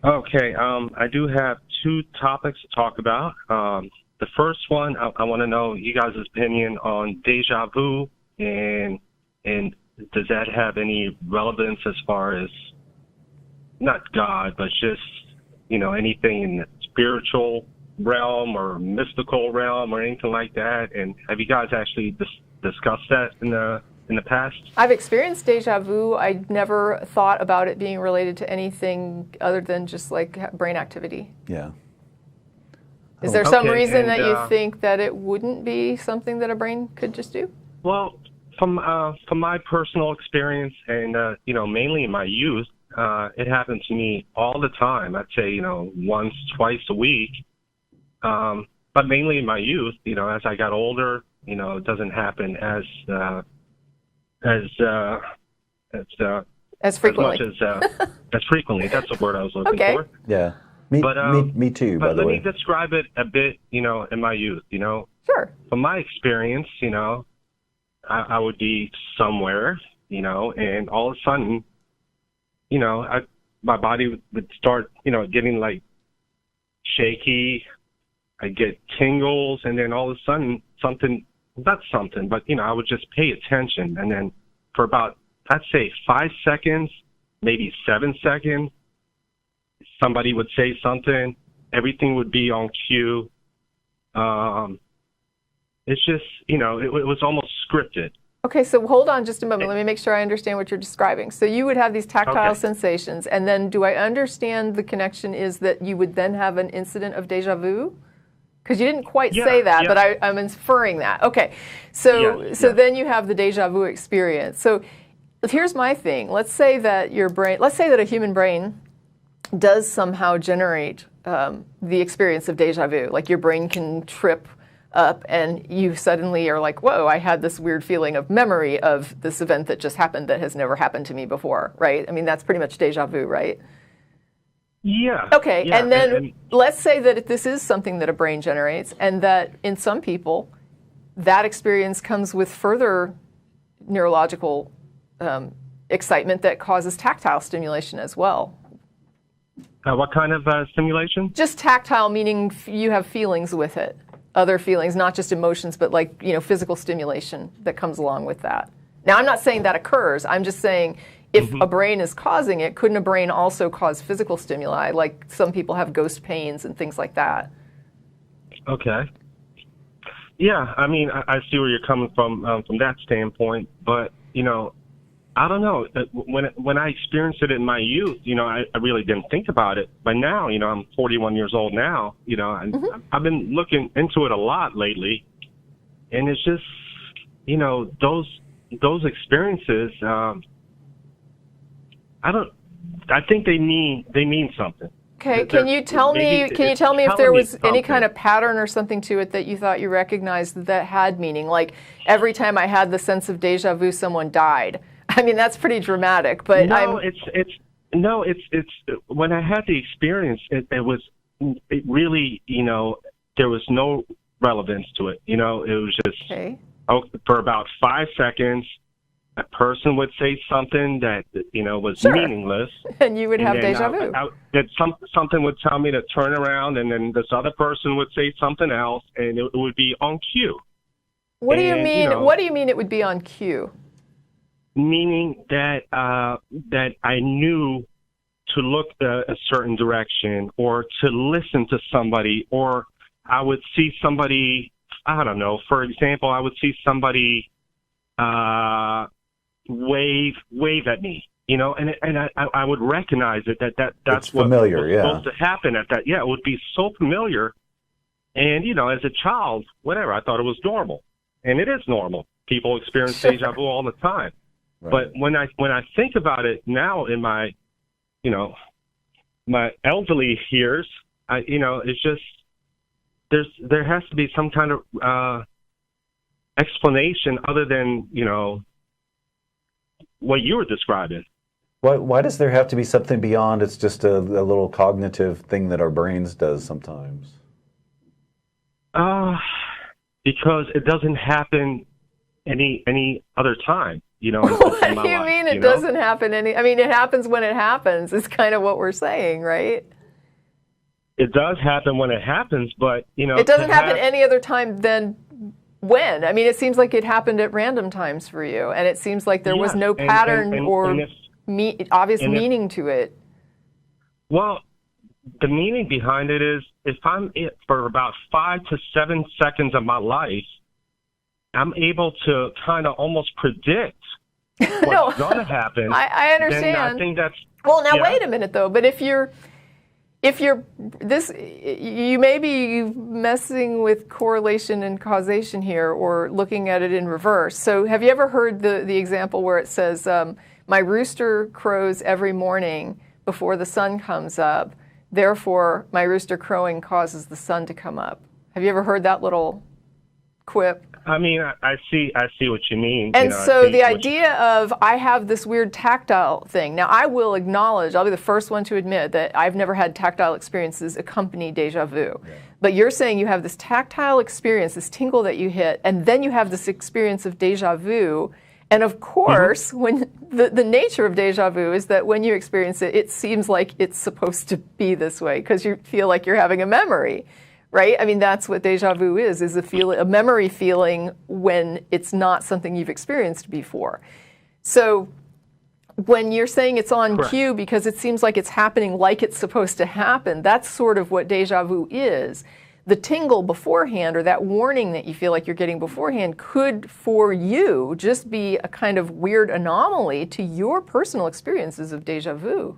Okay, I do have two topics to talk about. The first one, I want to know you guys' opinion on deja vu, and does that have any relevance as far as not God, but just anything in the spiritual realm or mystical realm or anything like that? And have you guys actually discussed that in the past? I've experienced deja vu. I never thought about it being related to anything other than just like brain activity. Yeah. Is there some reason that you think that it wouldn't be something that a brain could just do? Well, from my personal experience and mainly in my youth, it happened to me all the time. I'd say once, twice a week. But mainly in my youth, as I got older, it doesn't happen as frequently. As frequently. That's the word I was looking for. Yeah. Me too, by the way. Let me describe it a bit, in my youth, Sure. From my experience, I would be somewhere, and all of a sudden, my body would start, getting like shaky. I'd get tingles, and then all of a sudden I would just pay attention. And then for about, I'd say 5 seconds, maybe 7 seconds, somebody would say something. Everything would be on cue. It's just, it was almost scripted. Okay, so hold on just a moment. Let me make sure I understand what you're describing. So you would have these tactile sensations, and then do I understand the connection is that you would then have an incident of deja vu? Because you didn't quite say that, but I'm inferring that. Okay, so then you have the deja vu experience. So here's my thing. Let's say that a human brain does somehow generate the experience of deja vu. Like your brain can trip up and you suddenly are like, whoa, I had this weird feeling of memory of this event that just happened that has never happened to me before, right? I mean, that's pretty much deja vu, right? Yeah. Okay, and then let's say that this is something that a brain generates and that in some people, that experience comes with further neurological excitement that causes tactile stimulation as well. What kind of stimulation? Just tactile, meaning you have feelings with it. Other feelings, not just emotions, but like, physical stimulation that comes along with that. Now, I'm not saying that occurs. I'm just saying if a brain is causing it, couldn't a brain also cause physical stimuli? Like some people have ghost pains and things like that. Okay. Yeah, I mean, I see where you're coming from that standpoint, but, I don't know. When I experienced it in my youth, I really didn't think about it. But now, I'm 41 years old now. I've been looking into it a lot lately, and it's just, those experiences. I think they mean something. Okay, can you tell me if there was any kind of pattern or something to it that you thought you recognized that had meaning? Like every time I had the sense of deja vu, someone died. I mean, that's pretty dramatic, but it's when I had the experience, it really, there was no relevance to it. It was just for about 5 seconds, a person would say something that was meaningless, and you would have deja vu. Something would tell me to turn around, and then this other person would say something else, and it would be on cue. What do you mean? What do you mean it would be on cue? Meaning that I knew to look a certain direction or to listen to somebody, or I would see somebody, I don't know, for example, I would see somebody wave at me, and I would recognize it that's what familiar, was supposed to happen at that. Yeah, it would be so familiar. And, as a child, whatever, I thought it was normal. And it is normal. People experience deja vu all the time. Right. But when I think about it now in my, my elderly years, it's just there has to be some kind of explanation other than what you were describing. Why does there have to be something beyond? It's just a little cognitive thing that our brains does sometimes. Because it doesn't happen any other time, you know. What do you mean it doesn't happen I mean, it happens when it happens. Is kind of what we're saying, right? It does happen when it happens, but, you know. It doesn't happen any other time than when? I mean, it seems like it happened at random times for you, and it seems like there was no pattern or obvious meaning to it. Well, the meaning behind it is if I'm for about 5 to 7 seconds of my life, I'm able to kind of almost predict what's going to happen. I understand. I think that's... Well, now wait a minute, though. But if you're you may be messing with correlation and causation here, or looking at it in reverse. So have you ever heard the example where it says, my rooster crows every morning before the sun comes up, therefore my rooster crowing causes the sun to come up? Have you ever heard that little quip? I mean, I see what you mean. And so the idea of I have this weird tactile thing. Now, I will acknowledge, I'll be the first one to admit that I've never had tactile experiences accompany deja vu. Yeah. But you're saying you have this tactile experience, this tingle that you hit, and then you have this experience of deja vu. And of course, when the nature of deja vu is that when you experience it, it seems like it's supposed to be this way because you feel like you're having a memory. Right? I mean, that's what deja vu is a memory feeling when it's not something you've experienced before. So when you're saying it's on cue because it seems like it's happening like it's supposed to happen, that's sort of what deja vu is. The tingle beforehand, or that warning that you feel like you're getting beforehand, could, for you, just be a kind of weird anomaly to your personal experiences of deja vu.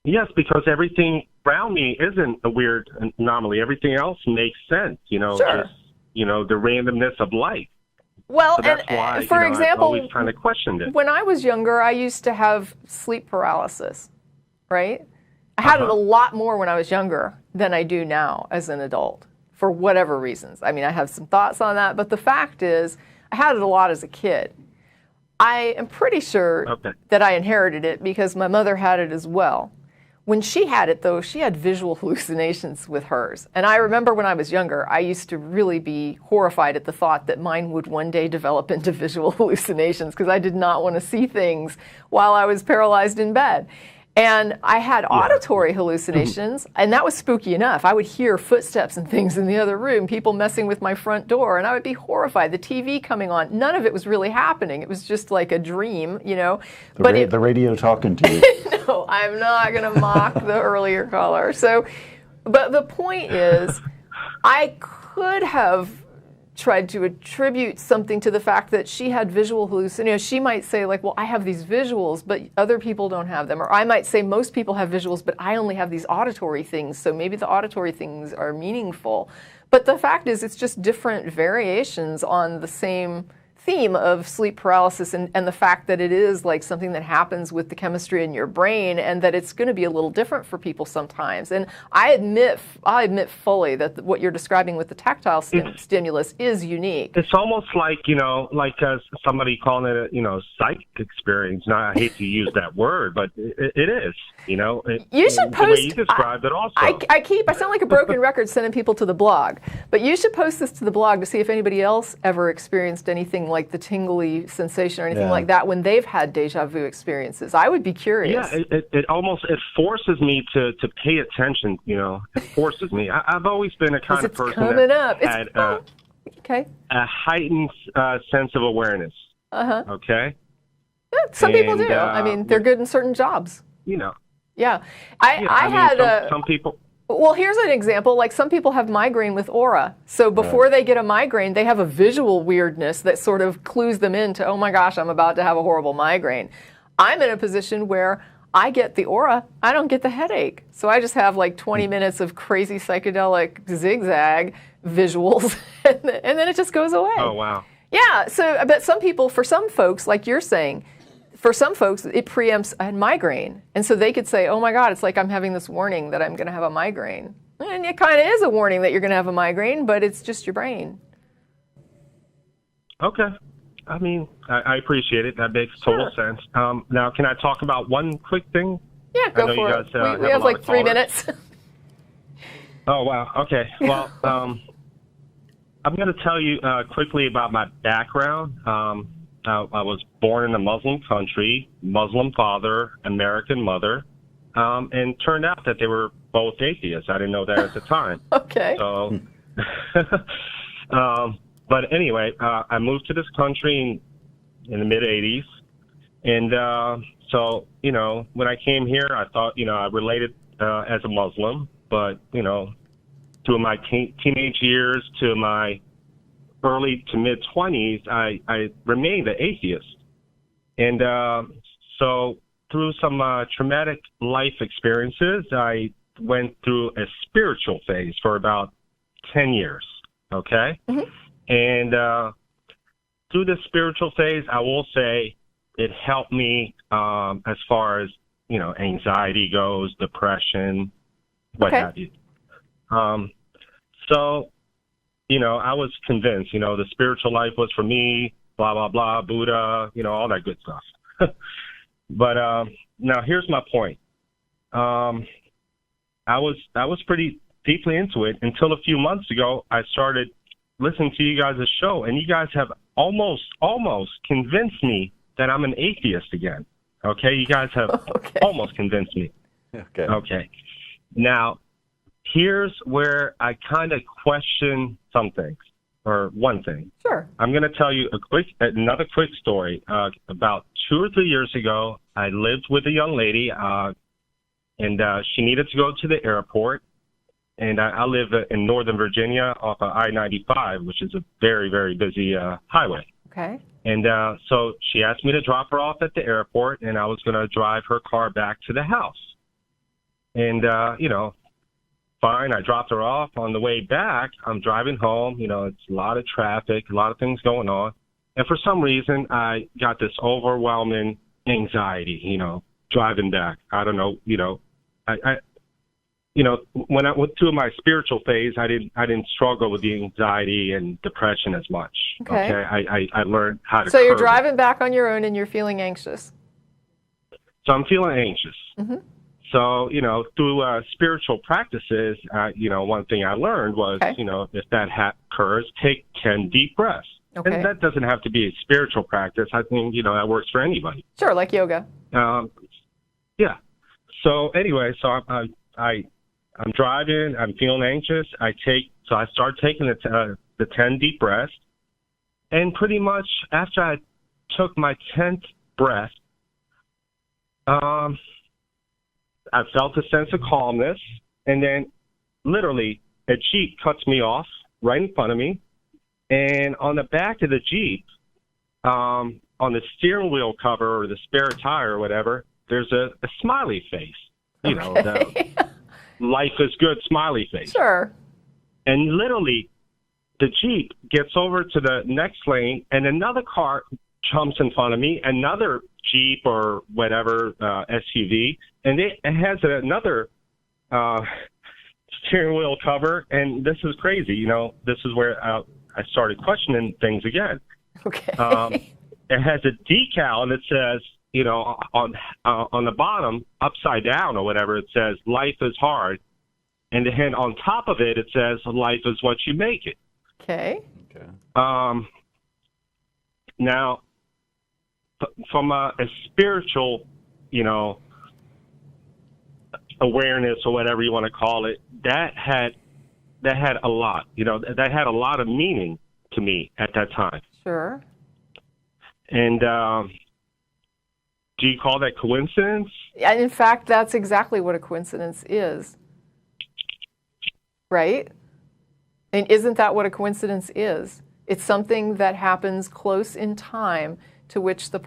Yes, because everything around me isn't a weird anomaly. Everything else makes sense, you know, sure. Just, you know, the randomness of life. Well, so that's why, for example, I've always kind of questioned it. When I was younger, I used to have sleep paralysis, right? I had it a lot more when I was younger than I do now as an adult, for whatever reasons. I mean, I have some thoughts on that, but the fact is, I had it a lot as a kid. I am pretty sure that I inherited it because my mother had it as well. When she had it, though, she had visual hallucinations with hers. And I remember when I was younger, I used to really be horrified at the thought that mine would one day develop into visual hallucinations because I did not want to see things while I was paralyzed in bed. And I had auditory hallucinations, and that was spooky enough. I would hear footsteps and things in the other room, people messing with my front door, and I would be horrified. The TV coming on, none of it was really happening. It was just like a dream, you know. The radio talking to you. No, I'm not going to mock the earlier caller. So, but the point is, I could have tried to attribute something to the fact that she had visual hallucinations. She might say, like, well, I have these visuals, but other people don't have them. Or I might say most people have visuals, but I only have these auditory things, so maybe the auditory things are meaningful. But the fact is, it's just different variations on the same theme of sleep paralysis and the fact that it is like something that happens with the chemistry in your brain and that it's going to be a little different for people sometimes. And I admit fully that what you're describing with the tactile stimulus is unique. It's almost like, you know, like somebody calling it a, you know, psychic experience. Now, I hate to use that word, but it is, you know. You should post. The way you described it also. I sound like a broken record sending people to the blog, but you should post this to the blog to see if anybody else ever experienced anything like the tingly sensation or anything like that when they've had deja vu experiences. I would be curious. Yeah, it almost forces me to pay attention, you know. It forces me. I've always been a kind of person that had a heightened sense of awareness. Okay? Yeah, some people do. I mean, they're good in certain jobs. You know. Yeah. I had some people... Well, here's an example. Like some people have migraine with aura. So before they get a migraine, they have a visual weirdness that sort of clues them into, oh my gosh, I'm about to have a horrible migraine. I'm in a position where I get the aura, I don't get the headache. So I just have like 20 minutes of crazy psychedelic zigzag visuals, and then it just goes away. Oh, wow. Yeah, so I bet some people, for some folks, like you're saying, for some folks, it preempts a migraine. And so they could say, oh my God, it's like I'm having this warning that I'm going to have a migraine. And it kind of is a warning that you're going to have a migraine, but it's just your brain. Okay. I mean, I appreciate it. That makes total sense. Now, can I talk about one quick thing? Yeah, go for it. We have like 3 minutes. Oh, wow. Okay. Well, I'm going to tell you quickly about my background. I was born in a Muslim country, Muslim father, American mother, and turned out that they were both atheists. I didn't know that at the time. Okay. So, but anyway, I moved to this country in the mid-'80s. And so, you know, when I came here, I thought, you know, I related as a Muslim, but, you know, through my teenage years to my early to mid-20s, I remained an atheist. And so through some traumatic life experiences, I went through a spiritual phase for about 10 years, okay? Mm-hmm. And through this spiritual phase, I will say it helped me as far as, you know, anxiety goes, depression, what have you. So, you know, I was convinced, you know, the spiritual life was for me, blah, blah, blah, Buddha, you know, all that good stuff. But now here's my point. I was pretty deeply into it until a few months ago. I started listening to you guys' show, and you guys have almost convinced me that I'm an atheist again. Okay, you guys have almost convinced me. Okay. Now, here's where I kind of question some things, or one thing. Sure. I'm going to tell you another quick story. About 2 or 3 years ago, I lived with a young lady, and she needed to go to the airport. And I live in Northern Virginia off of I-95, which is a very, very busy highway. Okay. And so she asked me to drop her off at the airport, and I was going to drive her car back to the house. And, you know, fine, I dropped her off. On the way back, I'm driving home. You know, it's a lot of traffic, a lot of things going on. And for some reason, I got this overwhelming anxiety, you know, driving back. I don't know, you know, you know, when I went through my spiritual phase, I didn't struggle with the anxiety and depression as much. Okay. I learned how to. So you're driving back on your own and you're feeling anxious. So I'm feeling anxious. Mm-hmm. So, you know, through spiritual practices, you know, one thing I learned was, you know, if that occurs, take 10 deep breaths. Okay. And that doesn't have to be a spiritual practice. I think, you know, that works for anybody. Sure, like yoga. Yeah. So anyway, so I'm driving. I'm feeling anxious. So I start taking the 10 deep breaths, and pretty much after I took my 10th breath, I felt a sense of calmness, and then literally a Jeep cuts me off right in front of me, and on the back of the Jeep, on the steering wheel cover or the spare tire or whatever, there's a smiley face. You know, the life is good smiley face. Sure. And literally, the Jeep gets over to the next lane, and another car jumps in front of me, another Jeep or whatever, SUV, and it has another steering wheel cover, and this is crazy. You know, this is where I started questioning things again. Okay. It has a decal, and it says, you know, on the bottom, upside down or whatever, it says, life is hard. And then on top of it, it says, life is what you make it. Okay. Now, from a spiritual, you know, awareness or whatever you want to call it, that had a lot, you know, that had a lot of meaning to me at that time. Sure. And do you call that coincidence? And in fact, that's exactly what a coincidence is. Right? And isn't that what a coincidence is? It's something that happens close in time to which the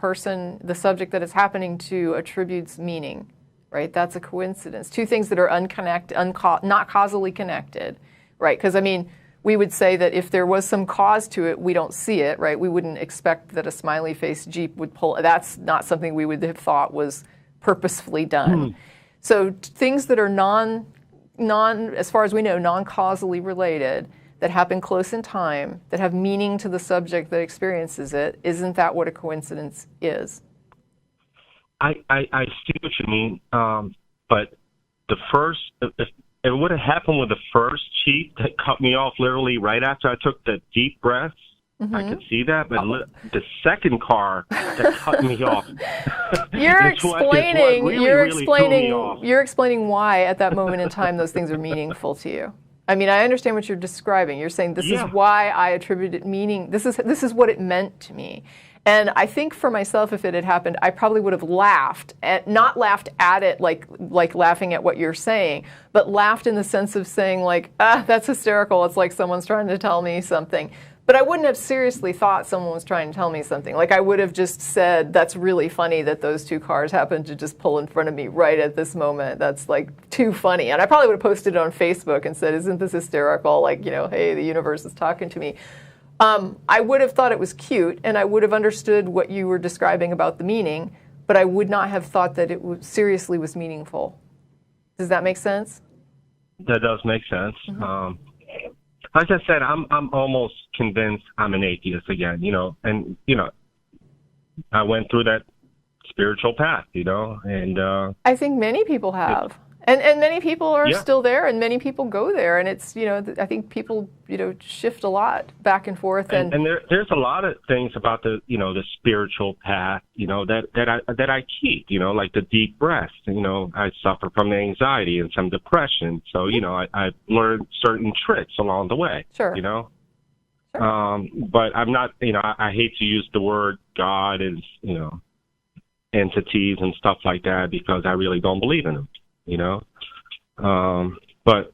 subject that it's happening to attributes meaning, right? That's a coincidence. Two things that are not causally connected, right? Because, I mean, we would say that if there was some cause to it, we don't see it, right? We wouldn't expect that a smiley-faced Jeep would pull. That's not something we would have thought was purposefully done. So things that are as far as we know, non-causally related, that happen close in time, that have meaning to the subject that experiences it, isn't that what a coincidence is? I see what you mean, but the first, it would have happened with the first chief that cut me off literally right after I took the deep breaths. I could see that, but the second car that cut me off. You're explaining why at that moment in time those things are meaningful to you. I mean, I understand what you're describing. You're saying this is why I attributed meaning. This is what it meant to me. And I think for myself, if it had happened, I probably would have laughed, not laughed at it like laughing at what you're saying, but laughed in the sense of saying like, that's hysterical. It's like someone's trying to tell me something. But I wouldn't have seriously thought someone was trying to tell me something. Like I would have just said, that's really funny that those two cars happened to just pull in front of me right at this moment. That's like too funny. And I probably would have posted it on Facebook and said, isn't this hysterical? Like, you know, hey, the universe is talking to me. I would have thought it was cute, and I would have understood what you were describing about the meaning, but I would not have thought that it seriously was meaningful. Does that make sense? That does make sense. Like I said, I'm almost convinced I'm an atheist again, you know, and, you know, I went through that spiritual path, you know, and I think many people have. And many people are still there, and many people go there, and it's, you know, I think people, you know, shift a lot back and forth. And there's a lot of things about the, you know, the spiritual path, you know, that I keep, you know, like the deep breaths. You know, I suffer from anxiety and some depression, so you know, I learned certain tricks along the way. Sure. You know, but I'm not, you know, I hate to use the word God as, you know, entities and stuff like that because I really don't believe in them. You know, but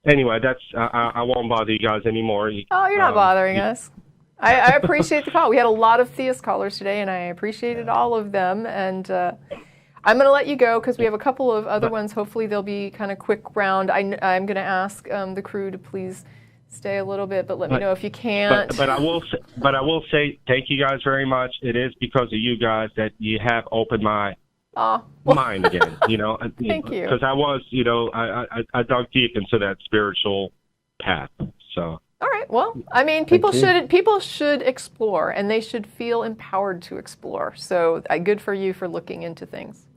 anyway, that's I won't bother you guys anymore. Oh, you're not bothering us. I appreciate the call. We had a lot of theist callers today, and I appreciated all of them. And I'm going to let you go because we have a couple of other ones. Hopefully, they'll be kind of quick round. I'm going to ask the crew to please stay a little bit, but let me know if you can't. But I will say thank you guys very much. It is because of you guys that you have opened my mind again, you know. Thank you. Because I was, you know, I dug deep into that spiritual path. So. All right. Well, I mean, people should explore, and they should feel empowered to explore. So, good for you for looking into things.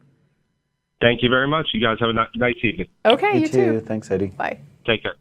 Thank you very much. You guys have a nice evening. Okay, you too. Thanks, Eddie. Bye. Take care.